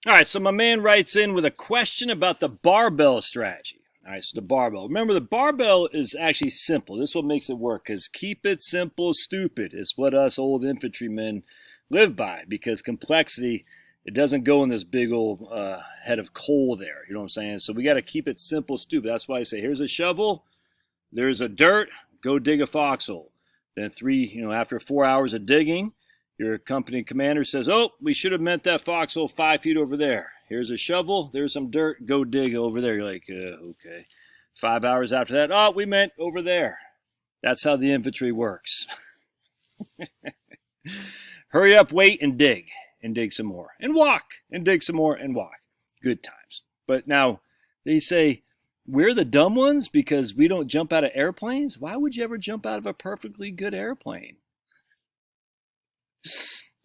All right, so my man writes in with a question about the barbell strategy. All right, so the barbell. Remember, the barbell is actually simple. This is what makes it work, because keep it simple, stupid is what us old infantrymen live by, because complexity, it doesn't go in this big old head of coal there. You know what I'm saying? So we got to keep it simple, stupid. That's why I say, here's a shovel, there's a dirt, go dig a foxhole. Then after 4 hours of digging, your company commander says, oh, we should have meant that foxhole 5 feet over there. Here's a shovel. There's some dirt. Go dig over there. You're like, okay. 5 hours after that, oh, we meant over there. That's how the infantry works. Hurry up, wait, and dig some more. And walk, and dig some more, and walk. Good times. But now, they say, we're the dumb ones because we don't jump out of airplanes? Why would you ever jump out of a perfectly good airplane?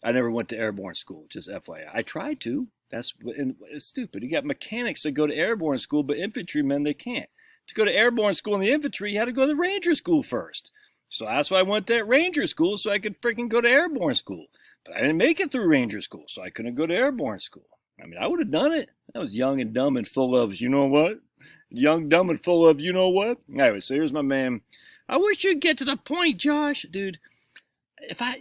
I never went to airborne school, just FYI. I tried to. It's stupid. You got mechanics that go to airborne school, but infantrymen, they can't. To go to airborne school in the infantry, you had to go to the ranger school first. So that's why I went to ranger school, so I could freaking go to airborne school. But I didn't make it through ranger school, so I couldn't go to airborne school. I mean, I would have done it. I was young and dumb and full of, you know what? Young, dumb, and full of, you know what? Anyway, so here's my man. I wish you'd get to the point, Josh. Dude,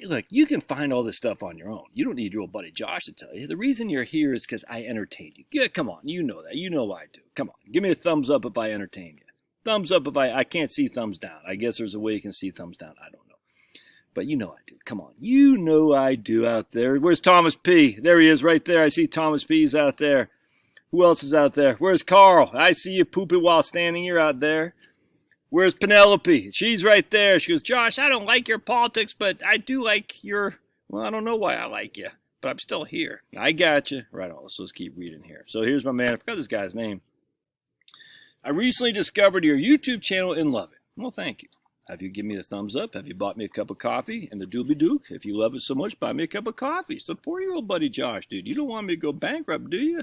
look, you can find all this stuff on your own. You don't need your old buddy Josh to tell you. The reason you're here is because I entertain you. Yeah, come on, you know that. You know I do. Come on, give me a thumbs up if I entertain you. Thumbs up if I can't see thumbs down. I guess there's a way you can see thumbs down. I don't know. But you know I do. Come on, you know I do out there. Where's Thomas P? There he is right there. I see Thomas P's out there. Who else is out there? Where's Carl? I see you pooping while standing. You're out there. Where's Penelope? She's right there. She goes, Josh, I don't like your politics, but I do like your, well, I don't know why I like you, but I'm still here. I got you. Right on. So let's keep reading here. So here's my man. I forgot this guy's name. I recently discovered your YouTube channel and love it. Well, thank you. Have you given me the thumbs up? Have you bought me a cup of coffee and the doobie dook? If you love it so much, buy me a cup of coffee. Support your old buddy Josh, dude. You don't want me to go bankrupt, do you?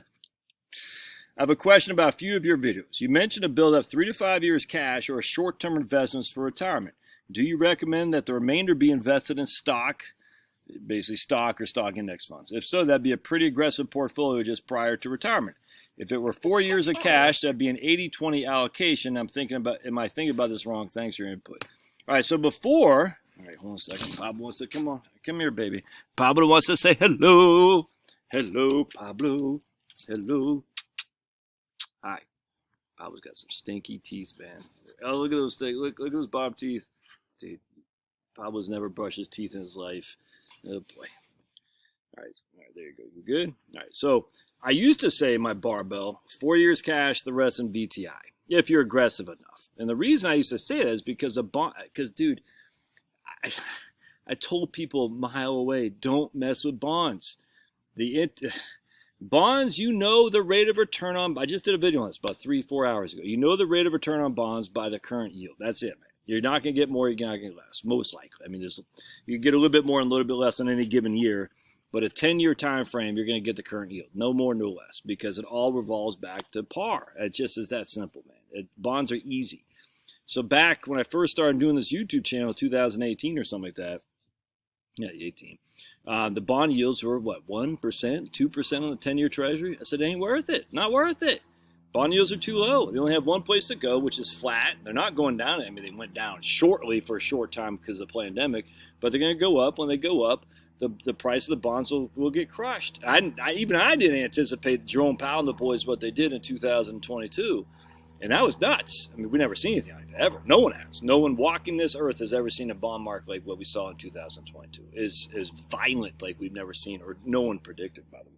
I have a question about a few of your videos. You mentioned to build up 3 to 5 years cash or short-term investments for retirement. Do you recommend that the remainder be invested in stock, basically stock or stock index funds? If so, that'd be a pretty aggressive portfolio just prior to retirement. If it were 4 years of cash, that'd be an 80-20 allocation. Am I thinking about this wrong? Thanks for your input. All right, so before, all right, hold on a second. Pablo wants to, come here, baby. Pablo wants to say hello. Hello, Pablo. Hello. Hi. Pablo's got some stinky teeth, man. Oh, look at those things. Look at those bob teeth. Dude, Pablo's never brushed his teeth in his life. Oh, boy. All right, there you go. You good? All right, so I used to say my barbell, 4 years cash, the rest in VTI, if you're aggressive enough. And the reason I used to say that is because dude, I told people a mile away, don't mess with bonds. Bonds, you know the rate of return on, I just did a video on this about 3-4 hours ago. You know the rate of return on bonds by the current yield. That's it, man. You're not going to get more, you're not going to get less, most likely. I mean, you get a little bit more and a little bit less in any given year, but a 10-year time frame, you're going to get the current yield. No more, no less, because it all revolves back to par. It just is that simple, man. Bonds are easy. So back when I first started doing this YouTube channel, 2018 or something like that, yeah, 18. The bond yields were what, 1%, 2% on the 10-year treasury? I said, it ain't worth it. Not worth it. Bond yields are too low. They only have one place to go, which is flat. They're not going down. I mean, they went down shortly for a short time because of the pandemic, but they're going to go up. When they go up, the price of the bonds will get crushed. I didn't anticipate Jerome Powell and the boys what they did in 2022. And that was nuts. I mean, we never seen anything like that, ever. No one has. No one walking this earth has ever seen a bond market like what we saw in 2022. Is violent like we've never seen, or no one predicted, by the way.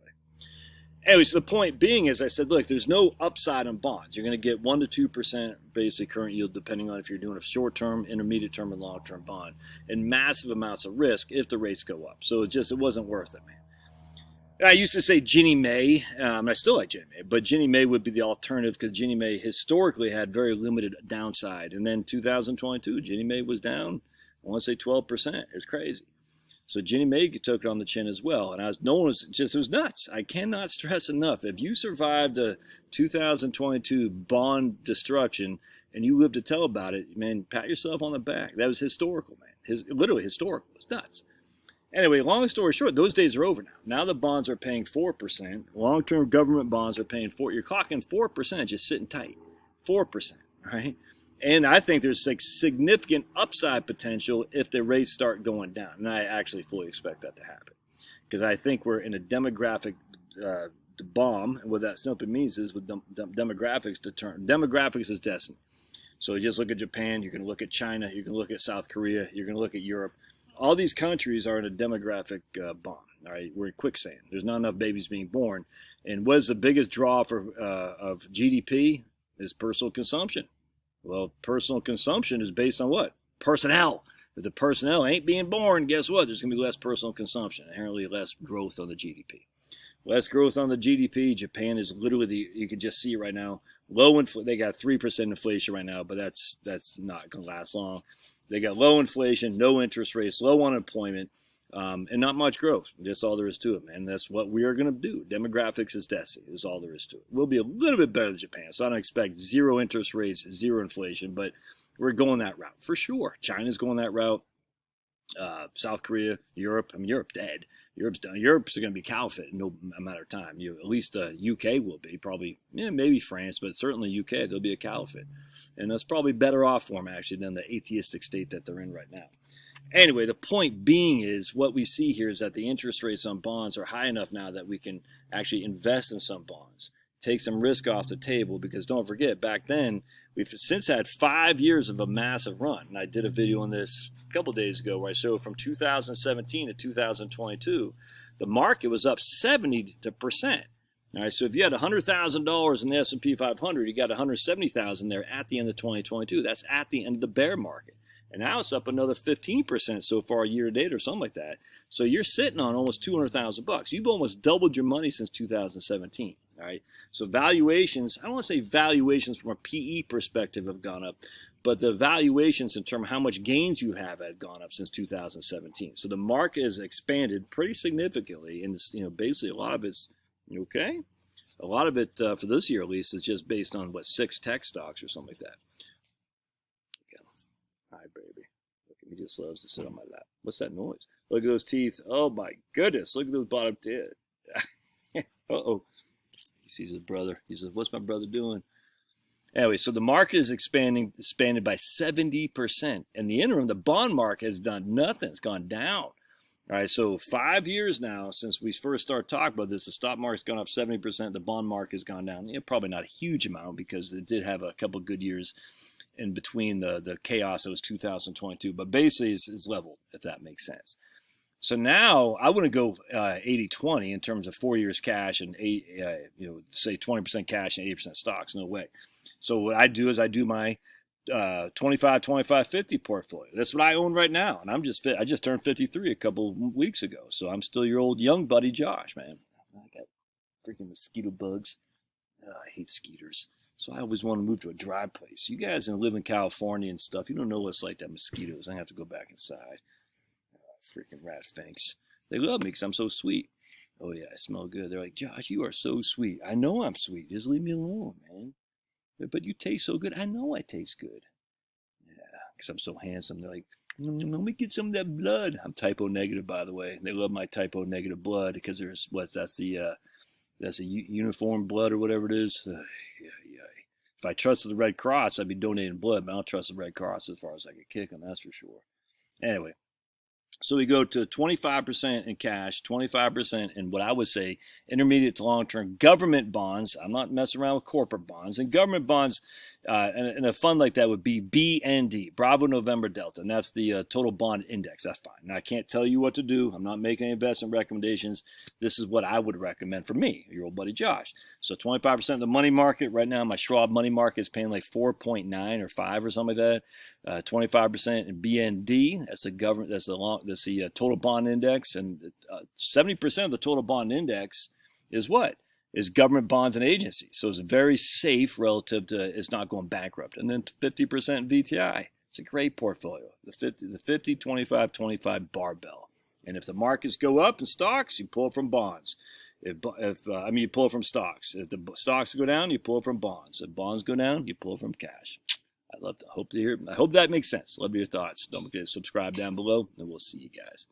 Anyway, so the point being is I said, look, there's no upside on bonds. You're going to get 1 to 2% basic current yield, depending on if you're doing a short-term, intermediate-term, and long-term bond, and massive amounts of risk if the rates go up. So it wasn't worth it, man. I used to say Ginnie Mae, I still like Ginnie Mae, but Ginnie Mae would be the alternative because Ginnie Mae historically had very limited downside. And then 2022, Ginnie Mae was down, I want to say 12%. It was crazy. So Ginnie Mae took it on the chin as well. And it was nuts. I cannot stress enough. If you survived a 2022 bond destruction and you lived to tell about it, man, pat yourself on the back. That was historical, man. Literally historical. It's nuts. Anyway, long story short, those days are over now. Now the bonds are paying 4%. Long-term government bonds are paying 4%. You're clocking 4% just sitting tight. 4%, right? And I think there's significant upside potential if the rates start going down. And I actually fully expect that to happen. Because I think we're in a demographic bomb. And what that simply means is with demographics, demographics is destiny. So you just look at Japan, you can look at China, you can look at South Korea, you can look at Europe. All these countries are in a demographic bomb. All right, we're in quicksand. There's not enough babies being born. And what is the biggest draw for of GDP? Is personal consumption. Well, personal consumption is based on what? Personnel. If the personnel ain't being born, guess what? There's going to be less personal consumption, inherently less growth on the GDP. Less growth on the GDP. Japan is literally, you can just see right now, low inflation. They got 3% inflation right now, but that's not going to last long. They got low inflation, no interest rates, low unemployment, and not much growth. That's all there is to it, man. That's what we are going to do. Demographics is destiny. Is all there is to it. We'll be a little bit better than Japan, so I don't expect zero interest rates, zero inflation, but we're going that route for sure. China's going that route. South Korea, Europe. I mean, Europe dead. Europe's done. Europe's going to be cow fit in no matter of time. At least UK will be probably, maybe France, but certainly UK. They'll be a cow fit, and that's probably better off for them actually than the atheistic state that they're in right now. Anyway, the point being is what we see here is that the interest rates on bonds are high enough now that we can actually invest in some bonds, take some risk off the table, because don't forget, back then, we've since had 5 years of a massive run. And I did a video on this a couple days ago where I showed from 2017 to 2022, the market was up 70%. All right, so if you had $100,000 in the S&P 500, you got $170,000 there at the end of 2022. That's at the end of the bear market. And now it's up another 15% so far year to date or something like that. So you're sitting on almost $200,000. You've almost doubled your money since 2017. All right. So valuations, I don't want to say valuations from a PE perspective have gone up, but the valuations in terms of how much gains you have gone up since 2017. So the market has expanded pretty significantly, and it's, basically a lot of it's okay. A lot of it for this year at least is just based on 6 tech stocks or something like that. Hi, baby. Look at me, just loves to sit on my lap. What's that noise? Look at those teeth. Oh, my goodness. Look at those bottom teeth. Uh-oh. He sees his brother. He says, what's my brother doing? Anyway, so the market is expanded by 70%. In the interim, the bond market has done nothing. It's gone down. All right, so 5 years now since we first started talking about this, the stock market's gone up 70%. The bond market has gone down. Probably not a huge amount because it did have a couple of good years in between the chaos that was 2022, but basically it's leveled, if that makes sense. So now I wouldn't go 80-20 in terms of 4 years cash and say 20% cash and 80% stocks. No way. So what I do is I do my 25-25-50 portfolio. That's what I own right now, and I just turned 53 a couple weeks ago, so I'm still your old young buddy Josh, man. I got freaking mosquito bugs. I hate skeeters. So I always want to move to a dry place. You guys that live in California and stuff, you don't know what it's like to have mosquitoes. I have to go back inside. Freaking rat finks. They love me because I'm so sweet. Oh, yeah, I smell good. They're like, Josh, you are so sweet. I know I'm sweet. Just leave me alone, man. But you taste so good. I know I taste good. Yeah, because I'm so handsome. They're like, let me get some of that blood. I'm typo negative, by the way. They love my typo negative blood because that's a uniform blood or whatever it is. If I trusted the Red Cross, I'd be donating blood, but I don't trust the Red Cross as far as I could kick them, that's for sure. Anyway, so we go to 25% in cash, 25% in what I would say intermediate to long-term government bonds. I'm not messing around with corporate bonds. And government bonds and a fund like that would be BND, Bravo November Delta, and that's the total bond index. That's fine. Now, I can't tell you what to do. I'm not making any investment recommendations. This is what I would recommend for me, your old buddy Josh. So 25% of the money market. Right now, my Schwab money market is paying like 4.9 or 5 or something like that. 25% in BND. That's the government. That's the total bond index, and 70% of the total bond index is what? Is government bonds and agencies. So it's very safe relative to it's not going bankrupt. And then 50% VTI. It's a great portfolio. The 50, 25, 25 barbell. And if the markets go up in stocks, you pull from bonds. You pull from stocks. If the stocks go down, you pull from bonds. If bonds go down, you pull from cash. I hope that makes sense. Love your thoughts. Don't forget to subscribe down below, and we'll see you guys.